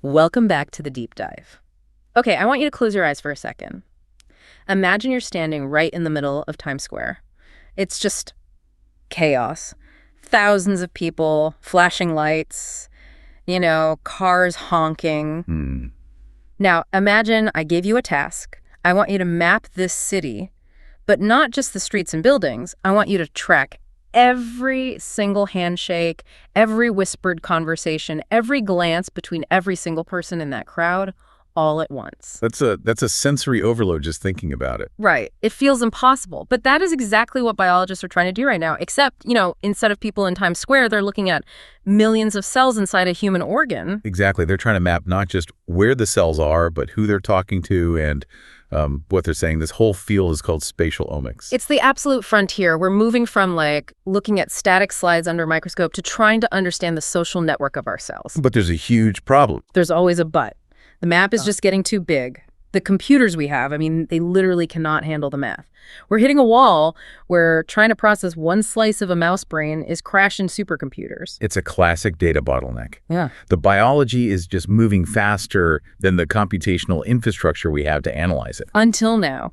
Welcome back to the deep dive. Okay, I want you to close your eyes for a second. Imagine you're standing right in the middle of Times Square. It's just chaos. Thousands of people, flashing lights, cars honking. Now, imagine I gave you a task. I want you to map this city, but not just the streets and buildings. I want you to track every single handshake, every whispered conversation, every glance between every single person in that crowd, all at once. That's a sensory overload just thinking about it. Right. It feels impossible. But that is exactly what biologists are trying to do right now, except, instead of people in Times Square, they're looking at millions of cells inside a human organ. Exactly. They're trying to map not just where the cells are, but who they're talking to and what they're saying. This whole field is called spatial omics. It's the absolute frontier. We're moving from looking at static slides under a microscope to trying to understand the social network of our cells. But there's a huge problem. There's always a but. The map is just getting too big. The computers we have, they literally cannot handle the math. We're hitting a wall where trying to process one slice of a mouse brain is crashing supercomputers. It's a classic data bottleneck. Yeah. The biology is just moving faster than the computational infrastructure we have to analyze it. Until now.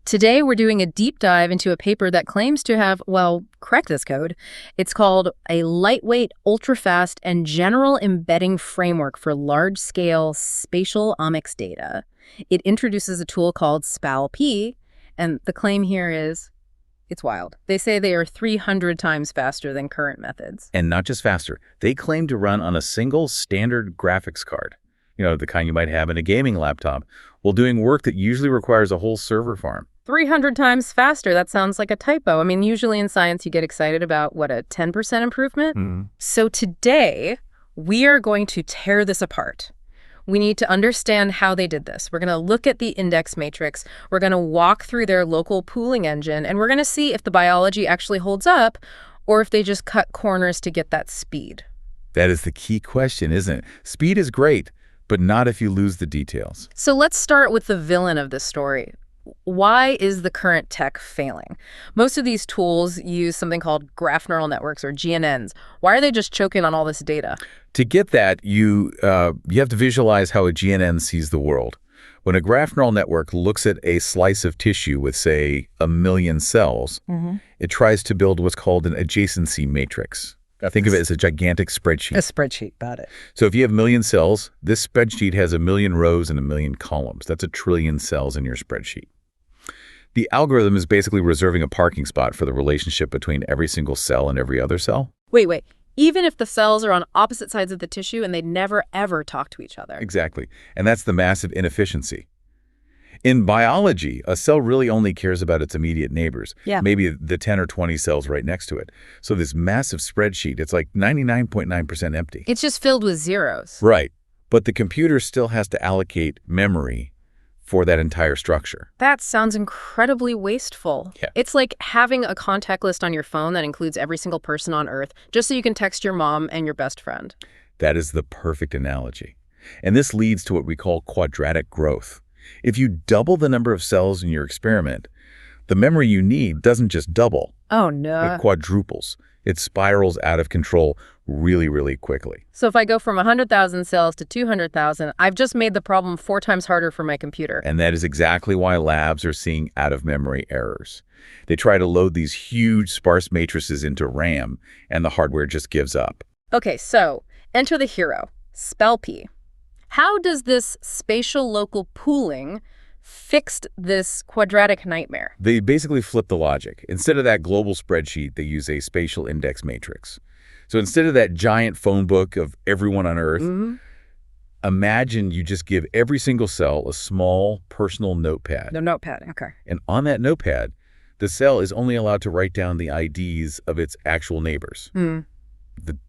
Today, we're doing a deep dive into a paper that claims to have, correct this code. It's called a lightweight, ultrafast, and general embedding framework for large-scale spatial omics data. It introduces a tool called SpaLP, and the claim here is, it's wild. They say they are 300 times faster than current methods. And not just faster. They claim to run on a single standard graphics card. The kind you might have in a gaming laptop, while doing work that usually requires a whole server farm. 300 times faster. That sounds like a typo. Usually in science, you get excited about, a 10% improvement? So today, we are going to tear this apart. We need to understand how they did this. We're going to look at the index matrix. We're going to walk through their local pooling engine, and we're going to see if the biology actually holds up or if they just cut corners to get that speed. That is the key question, isn't it? Speed is great, but not if you lose the details. So let's start with the villain of this story. Why is the current tech failing? Most of these tools use something called graph neural networks, or GNNs. Why are they just choking on all this data? To get that, you have to visualize how a GNN sees the world. When a graph neural network looks at a slice of tissue with, say, 1 million cells, it tries to build what's called an adjacency matrix. Think of it as a gigantic spreadsheet. A spreadsheet, got it. So if you have 1 million cells, this spreadsheet has 1 million rows and 1 million columns. That's 1 trillion cells in your spreadsheet. The algorithm is basically reserving a parking spot for the relationship between every single cell and every other cell. Wait. Even if the cells are on opposite sides of the tissue and they never, ever talk to each other. Exactly. And that's the massive inefficiency. In biology, a cell really only cares about its immediate neighbors, maybe the 10 or 20 cells right next to it. So this massive spreadsheet, it's like 99.9% empty. It's just filled with zeros. Right. But the computer still has to allocate memory for that entire structure. That sounds incredibly wasteful. Yeah. It's like having a contact list on your phone that includes every single person on Earth, just so you can text your mom and your best friend. That is the perfect analogy. And this leads to what we call quadratic growth. If you double the number of cells in your experiment, the memory you need doesn't just double. Oh, no. It quadruples. It spirals out of control really, really quickly. So if I go from 100,000 cells to 200,000, I've just made the problem 4 times harder for my computer. And that is exactly why labs are seeing out-of-memory errors. They try to load these huge sparse matrices into RAM, and the hardware just gives up. Okay, so enter the hero, SpaLP. How does this spatial local pooling fixed this quadratic nightmare? They basically flip the logic. Instead of that global spreadsheet, they use a spatial index matrix. So instead of that giant phone book of everyone on Earth, imagine you just give every single cell a small personal notepad. No notepad, okay. And on that notepad, the cell is only allowed to write down the IDs of its actual neighbors, the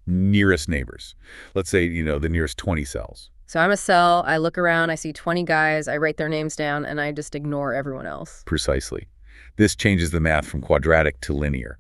nearest neighbors. Let's say, the nearest 20 cells. So I'm a cell, I look around, I see 20 guys, I write their names down, and I just ignore everyone else. Precisely. This changes the math from quadratic to linear.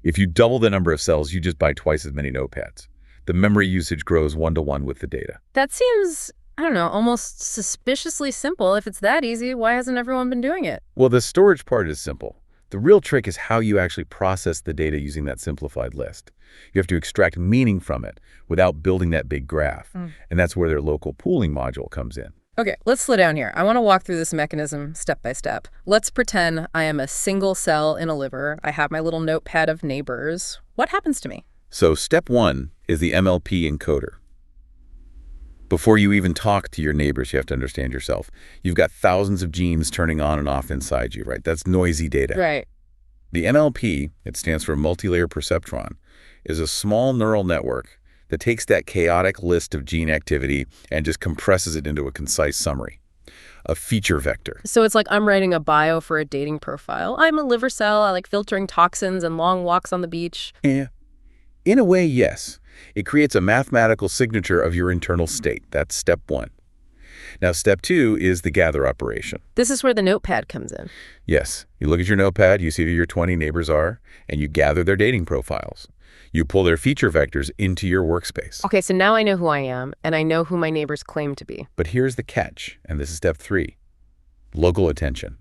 If you double the number of cells, you just buy twice as many notepads. The memory usage grows 1-to-1 with the data. That seems, almost suspiciously simple. If it's that easy, why hasn't everyone been doing it? Well, the storage part is simple. The real trick is how you actually process the data using that simplified list. You have to extract meaning from it without building that big graph. And that's where their local pooling module comes in. Okay, let's slow down here. I want to walk through this mechanism step by step. Let's pretend I am a single cell in a liver. I have my little notepad of neighbors. What happens to me? So step 1 is the MLP encoder. Before you even talk to your neighbors, you have to understand yourself. You've got thousands of genes turning on and off inside you, right? That's noisy data. Right. The MLP, it stands for multi-layer perceptron, is a small neural network that takes that chaotic list of gene activity and just compresses it into a concise summary, a feature vector. So it's like I'm writing a bio for a dating profile. I'm a liver cell. I like filtering toxins and long walks on the beach. Yeah. In a way, yes. It creates a mathematical signature of your internal state. That's step 1. Now, step 2 is the gather operation. This is where the notepad comes in. Yes. You look at your notepad, you see who your 20 neighbors are, and you gather their dating profiles. You pull their feature vectors into your workspace. Okay, so now I know who I am, and I know who my neighbors claim to be. But here's the catch, and this is step 3. Local attention.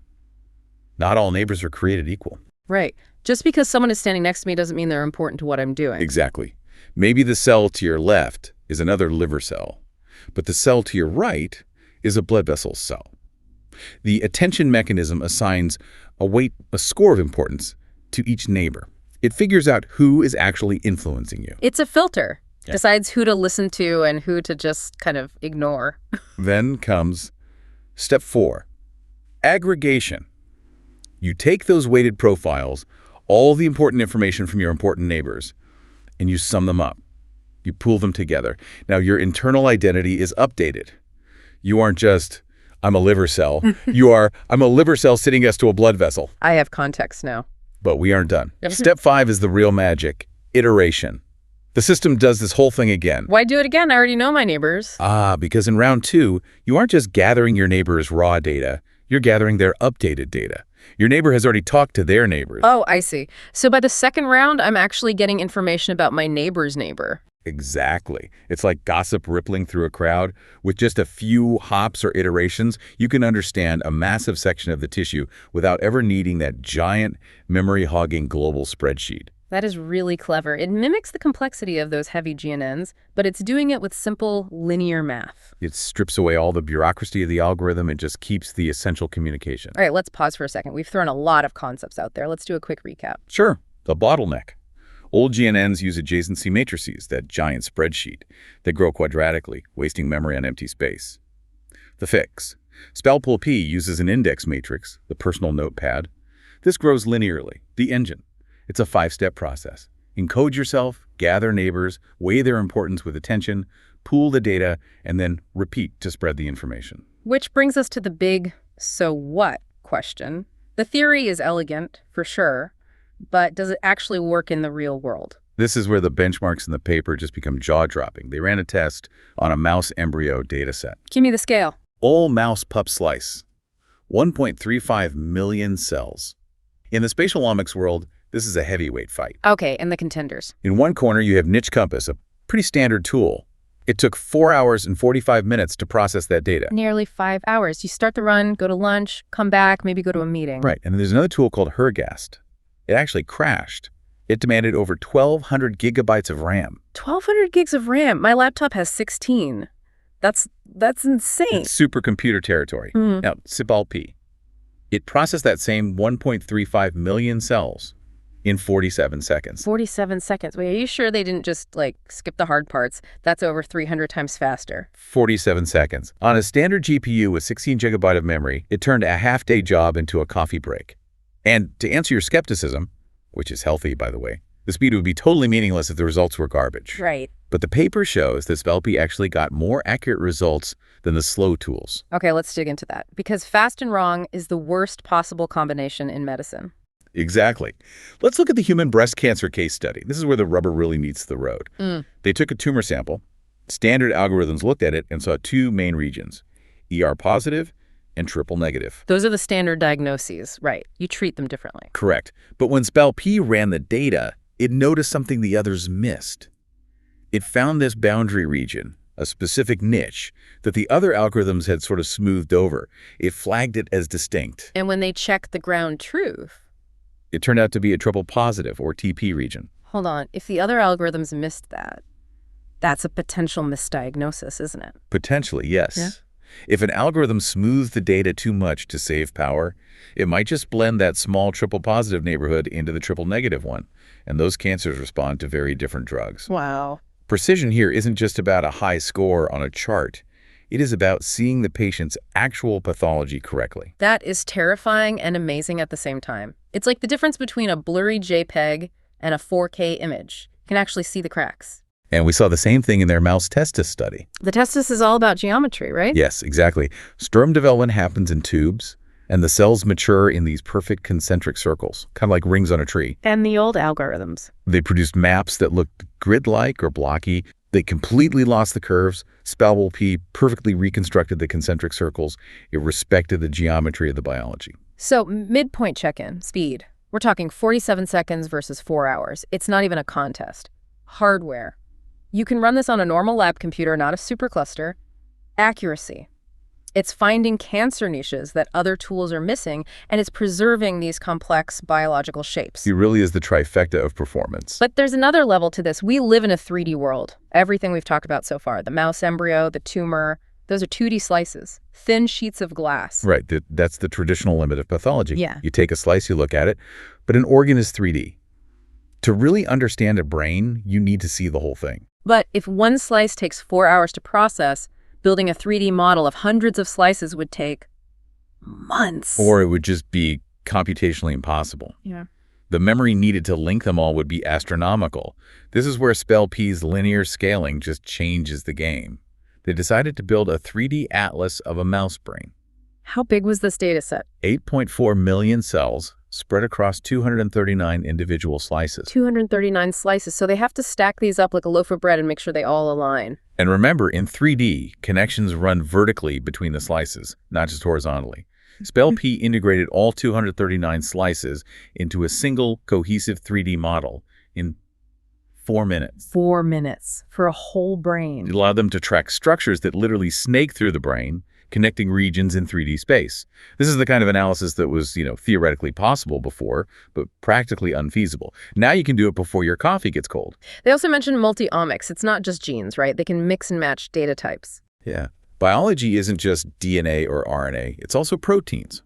Not all neighbors are created equal. Right. Just because someone is standing next to me doesn't mean they're important to what I'm doing. Exactly. Maybe the cell to your left is another liver cell, but the cell to your right is a blood vessel cell. The attention mechanism assigns a score of importance to each neighbor. It figures out who is actually influencing you. It's a filter. Yeah. Decides who to listen to and who to just kind of ignore. Then comes step 4, aggregation. You take those weighted profiles, all the important information from your important neighbors, and you sum them up. You pool them together. Now, your internal identity is updated. You aren't just, I'm a liver cell. You are, I'm a liver cell sitting next to a blood vessel. I have context now. But we aren't done. Step 5 is the real magic, iteration. The system does this whole thing again. Why do it again? I already know my neighbors. Because in round 2, you aren't just gathering your neighbor's raw data, you're gathering their updated data. Your neighbor has already talked to their neighbors. Oh, I see. So by the second round, I'm actually getting information about my neighbor's neighbor. Exactly. It's like gossip rippling through a crowd. With just a few hops or iterations, you can understand a massive section of the tissue without ever needing that giant, memory-hogging global spreadsheet. That is really clever. It mimics the complexity of those heavy GNNs, but it's doing it with simple, linear math. It strips away all the bureaucracy of the algorithm and just keeps the essential communication. All right, let's pause for a second. We've thrown a lot of concepts out there. Let's do a quick recap. Sure. The bottleneck. Old GNNs use adjacency matrices, that giant spreadsheet. They grow quadratically, wasting memory on empty space. The fix. SpaLP uses an index matrix, the personal notepad. This grows linearly, the engine. It's a 5-step process. Encode yourself, gather neighbors, weigh their importance with attention, pool the data, and then repeat to spread the information. Which brings us to the big so what question. The theory is elegant, for sure, but does it actually work in the real world? This is where the benchmarks in the paper just become jaw-dropping. They ran a test on a mouse embryo dataset. Give me the scale. All mouse pup slice. 1.35 million cells. In the spatial omics world, this is a heavyweight fight. Okay, and the contenders. In one corner, you have Niche Compass, a pretty standard tool. It took 4 hours and 45 minutes to process that data. Nearly 5 hours. You start the run, go to lunch, come back, maybe go to a meeting. Right, and then there's another tool called Hergast. It actually crashed. It demanded over 1,200 gigabytes of RAM. 1,200 gigs of RAM. My laptop has 16. That's insane. It's supercomputer territory. Now, SpaLP. It processed that same 1.35 million cells in 47 seconds. 47 seconds. Wait, are you sure they didn't just, skip the hard parts? That's over 300 times faster. 47 seconds. On a standard GPU with 16 gigabyte of memory, it turned a half-day job into a coffee break. And to answer your skepticism, which is healthy, by the way, the speed would be totally meaningless if the results were garbage. Right. But the paper shows that SpaLP actually got more accurate results than the slow tools. Okay, let's dig into that. Because fast and wrong is the worst possible combination in medicine. Exactly. Let's look at the human breast cancer case study. This is where the rubber really meets the road. They took a tumor sample. Standard algorithms looked at it and saw 2 main regions, ER positive and triple negative. Those are the standard diagnoses, right? You treat them differently. Correct. But when SpaLP ran the data, it noticed something the others missed. It found this boundary region, a specific niche, that the other algorithms had sort of smoothed over. It flagged it as distinct. And when they checked the ground truth, It turned out to be a triple positive, or TP region. Hold on. If the other algorithms missed that, that's a potential misdiagnosis, isn't it? Potentially, yes. Yeah. If an algorithm smooths the data too much to save power, it might just blend that small triple positive neighborhood into the triple negative one, and those cancers respond to very different drugs. Wow. Precision here isn't just about a high score on a chart. It is about seeing the patient's actual pathology correctly. That is terrifying and amazing at the same time. It's like the difference between a blurry JPEG and a 4K image. You can actually see the cracks. And we saw the same thing in their mouse testis study. The testis is all about geometry, right? Yes, exactly. Sperm development happens in tubes, and the cells mature in these perfect concentric circles, kind of like rings on a tree. And the old algorithms. They produced maps that looked grid-like or blocky. They completely lost the curves. SpaLP perfectly reconstructed the concentric circles. It respected the geometry of the biology. So, midpoint check-in, speed. We're talking 47 seconds versus 4 hours. It's not even a contest. Hardware. You can run this on a normal lab computer, not a supercluster. Accuracy. It's finding cancer niches that other tools are missing, and it's preserving these complex biological shapes. It really is the trifecta of performance. But there's another level to this. We live in a 3D world. Everything we've talked about so far, the mouse embryo, the tumor, those are 2D slices, thin sheets of glass. Right. That's the traditional limit of pathology. Yeah. You take a slice, you look at it, but an organ is 3D. To really understand a brain, you need to see the whole thing. But if one slice takes 4 hours to process, building a 3D model of hundreds of slices would take months. Or it would just be computationally impossible. Yeah. The memory needed to link them all would be astronomical. This is where SpaLP's linear scaling just changes the game. They decided to build a 3D atlas of a mouse brain. How big was this data set? 8.4 million cells spread across 239 individual slices. 239 slices, so they have to stack these up like a loaf of bread and make sure they all align. And remember, in 3D, connections run vertically between the slices, not just horizontally. SpaLP integrated all 239 slices into a single cohesive 3D model in 4 minutes. 4 minutes for a whole brain. It allowed them to track structures that literally snake through the brain, connecting regions in 3D space. This is the kind of analysis that was, theoretically possible before, but practically unfeasible. Now you can do it before your coffee gets cold. They also mentioned multi-omics. It's not just genes, right? They can mix and match data types. Yeah. Biology isn't just DNA or RNA. It's also proteins.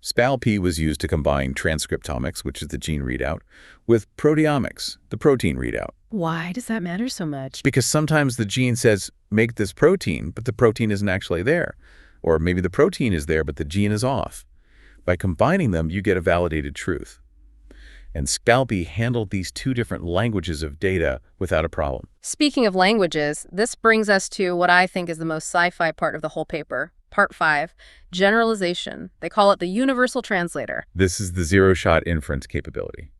SpaLP was used to combine transcriptomics, which is the gene readout, with proteomics, the protein readout. Why does that matter so much? Because sometimes the gene says, make this protein, but the protein isn't actually there. Or maybe the protein is there, but the gene is off. By combining them, you get a validated truth. And SpaLP handled these two different languages of data without a problem. Speaking of languages, this brings us to what I think is the most sci-fi part of the whole paper. Part 5, generalization. They call it the universal translator. This is the zero-shot inference capability.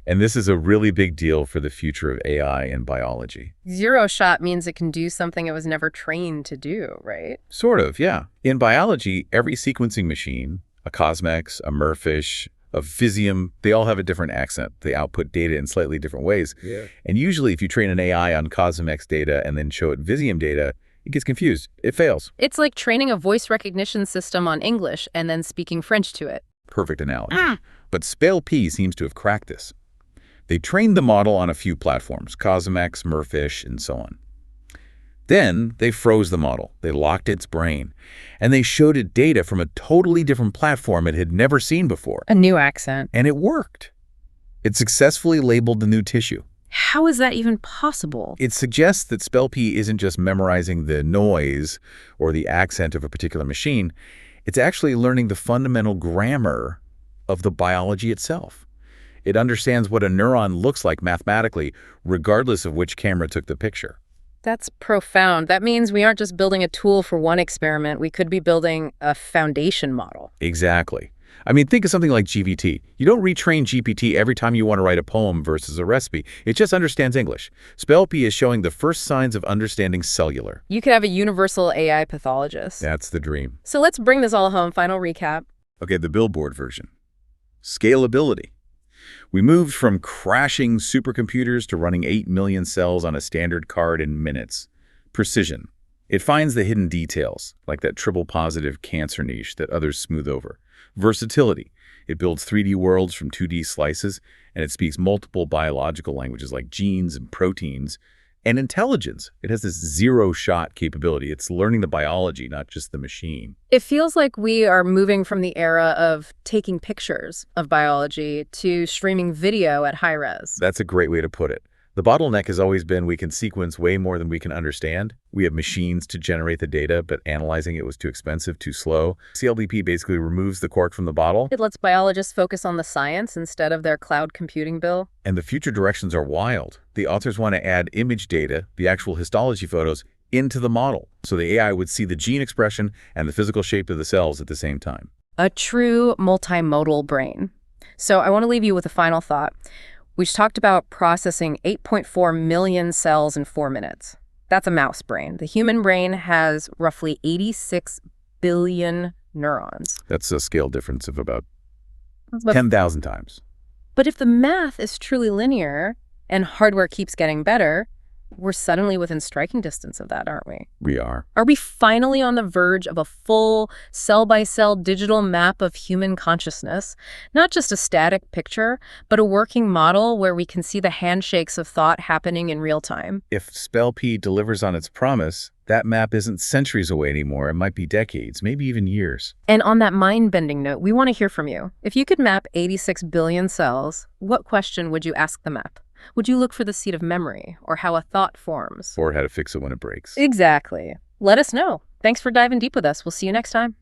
And this is a really big deal for the future of AI and biology. Zero shot means it can do something it was never trained to do, right? Sort of, yeah. In biology, every sequencing machine, a CosMx, a MERFISH, a Visium, they all have a different accent. They output data in slightly different ways. Yeah. And usually if you train an AI on CosMx data and then show it Visium data, it gets confused. It fails. It's like training a voice recognition system on English and then speaking French to it. Perfect analogy. But SpaLP seems to have cracked this. They trained the model on a few platforms, CosMx, MERFISH, and so on. Then they froze the model. They locked its brain. And they showed it data from a totally different platform it had never seen before. A new accent. And it worked. It successfully labeled the new tissue. How is that even possible? It suggests that SpaLP isn't just memorizing the noise or the accent of a particular machine. It's actually learning the fundamental grammar of the biology itself. It understands what a neuron looks like mathematically, regardless of which camera took the picture. That's profound. That means we aren't just building a tool for one experiment. We could be building a foundation model. Exactly. I mean, think of something like GPT. You don't retrain GPT every time you want to write a poem versus a recipe. It just understands English. SpaLP is showing the first signs of understanding cellular. You could have a universal AI pathologist. That's the dream. So let's bring this all home. Final recap. Okay, the billboard version. Scalability. We moved from crashing supercomputers to running 8 million cells on a standard card in minutes. Precision. It finds the hidden details, like that triple-positive cancer niche that others smooth over. Versatility. It builds 3D worlds from 2D slices, and it speaks multiple biological languages like genes and proteins. And intelligence. It has this zero-shot capability. It's learning the biology, not just the machine. It feels like we are moving from the era of taking pictures of biology to streaming video at high res. That's a great way to put it. The bottleneck has always been we can sequence way more than we can understand. We have machines to generate the data, but analyzing it was too expensive, too slow. CLDP basically removes the cork from the bottle. It lets biologists focus on the science instead of their cloud computing bill. And the future directions are wild. The authors want to add image data, the actual histology photos, into the model, so the AI would see the gene expression and the physical shape of the cells at the same time. A true multimodal brain. So I want to leave you with a final thought. We just talked about processing 8.4 million cells in 4 minutes. That's a mouse brain. The human brain has roughly 86 billion neurons. That's a scale difference of about 10,000 times. But if the math is truly linear and hardware keeps getting better, we're suddenly within striking distance of that, aren't we? We are. Are we finally on the verge of a full cell-by-cell digital map of human consciousness? Not just a static picture, but a working model where we can see the handshakes of thought happening in real time. If SpaLP delivers on its promise, that map isn't centuries away anymore. It might be decades, maybe even years. And on that mind-bending note, we want to hear from you. If you could map 86 billion cells, what question would you ask the map? Would you look for the seed of memory, or how a thought forms? Or how to fix it when it breaks. Exactly. Let us know. Thanks for diving deep with us. We'll see you next time.